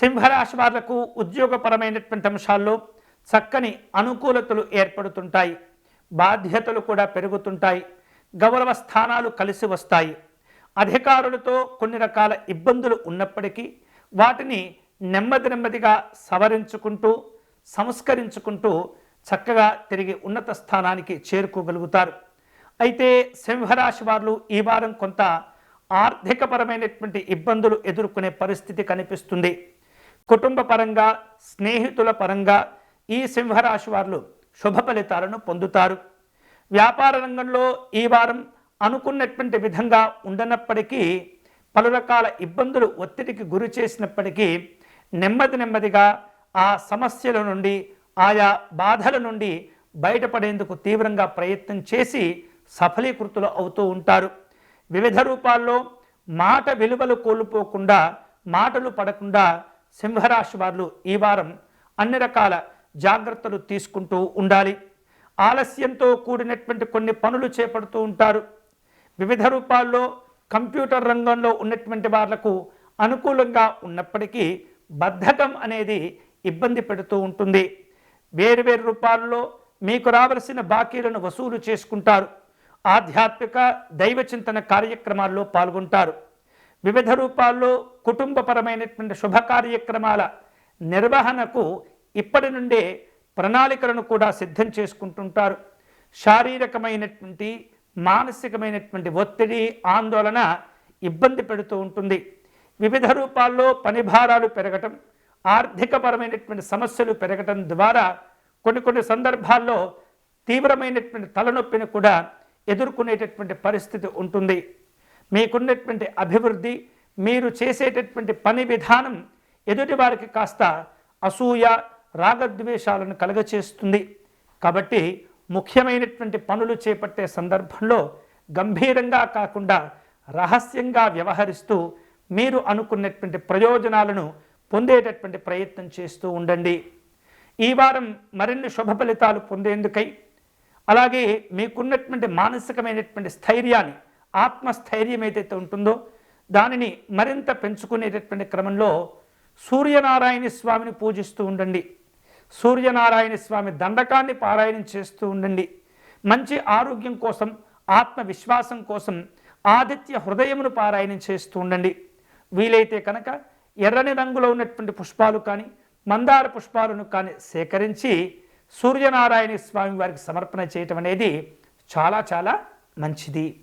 సింహరాశి వాళ్లకు ఉద్యోగపరమైనటువంటి అంశాల్లో చక్కని అనుకూలతలు ఏర్పడుతుంటాయి. బాధ్యతలు కూడా పెరుగుతుంటాయి. గౌరవ స్థానాలు కలిసి వస్తాయి. అధికారులతో కొన్ని రకాల ఇబ్బందులు ఉన్నప్పటికీ వాటిని నెమ్మదిగా సవరించుకుంటూ సంస్కరించుకుంటూ చక్కగా తిరిగి ఉన్నత స్థానానికి చేరుకోగలుగుతారు. అయితే సింహరాశి వారు ఈ వారం కొంత ఆర్థికపరమైనటువంటి ఇబ్బందులు ఎదుర్కొనే పరిస్థితి కనిపిస్తుంది. కుటుంబ పరంగా, స్నేహితుల పరంగా ఈ సింహరాశి వారు శుభ ఫలితాలను పొందుతారు. వ్యాపార రంగంలో ఈ వారం అనుకున్నటువంటి విధంగా ఉండనప్పటికీ పలు రకాల ఇబ్బందులు ఒత్తిడికి గురి చేసినప్పటికీ నెమ్మదిగా ఆ సమస్యల నుండి, ఆయా బాధల నుండి బయటపడేందుకు తీవ్రంగా ప్రయత్నం చేసి సఫలీకృతులు అవుతూ ఉంటారు. వివిధ రూపాల్లో మాట విలువలు కోల్పోకుండా, మాటలు పడకుండా సింహరాశి వారు ఈ వారం అన్ని రకాల జాగ్రత్తలు తీసుకుంటూ ఉండాలి. ఆలస్యంతో కూడినటువంటి కొన్ని పనులు చేపడుతూ ఉంటారు. వివిధ రూపాల్లో కంప్యూటర్ రంగంలో ఉన్నటువంటి వాళ్లకు అనుకూలంగా ఉన్నప్పటికీ బద్ధకం అనేది ఇబ్బంది పెడుతూ ఉంటుంది. వేరు రూపాల్లో మీకు రావలసిన బాకీలను వసూలు చేసుకుంటారు. ఆధ్యాత్మిక దైవ చింతన కార్యక్రమాల్లో పాల్గొంటారు. వివిధ రూపాల్లో కుటుంబపరమైనటువంటి శుభ కార్యక్రమాల నిర్వహణకు ఇప్పటి నుండే ప్రణాళికలను కూడా సిద్ధం చేసుకుంటుంటారు. శారీరకమైనటువంటి మానసికమైనటువంటి ఒత్తిడి, ఆందోళన ఇబ్బంది పెడుతూ ఉంటుంది. వివిధ రూపాల్లో పని భారాలు పెరగటం, ఆర్థికపరమైనటువంటి సమస్యలు పెరగటం ద్వారా కొన్ని సందర్భాల్లో తీవ్రమైనటువంటి తలనొప్పిని కూడా ఎదుర్కొనేటటువంటి పరిస్థితి ఉంటుంది. మీకున్నటువంటి అభివృద్ధి, మీరు చేసేటటువంటి పని విధానం ఎదుటి వారికి కాస్త అసూయ, రాగద్వేషాలను కలగచేస్తుంది. కాబట్టి ముఖ్యమైనటువంటి పనులు చేపట్టే సందర్భంలో గంభీరంగా కాకుండా రహస్యంగా వ్యవహరిస్తూ మీరు అనుకున్నటువంటి ప్రయోజనాలను పొందేటటువంటి ప్రయత్నం చేస్తూ ఉండండి. ఈ వారం మరిన్ని శుభ ఫలితాలు పొందేందుకై, అలాగే మీకున్నటువంటి మానసికమైనటువంటి స్థైర్యాన్ని, ఆత్మస్థైర్యం ఏదైతే ఉంటుందో దానిని మరింత పెంచుకునేటటువంటి క్రమంలో సూర్యనారాయణ స్వామిని పూజిస్తూ ఉండండి. సూర్యనారాయణ స్వామి దండకాన్ని పారాయణం చేస్తూ ఉండండి. మంచి ఆరోగ్యం కోసం, ఆత్మవిశ్వాసం కోసం ఆదిత్య హృదయమును పారాయణం చేస్తూ ఉండండి. వీలైతే కనుక ఎర్రని రంగులో ఉన్నటువంటి పుష్పాలు కానీ, మందార పుష్పాలను కానీ సేకరించి సూర్యనారాయణ స్వామి వారికి సమర్పణ చేయటం అనేది చాలా మంచిది.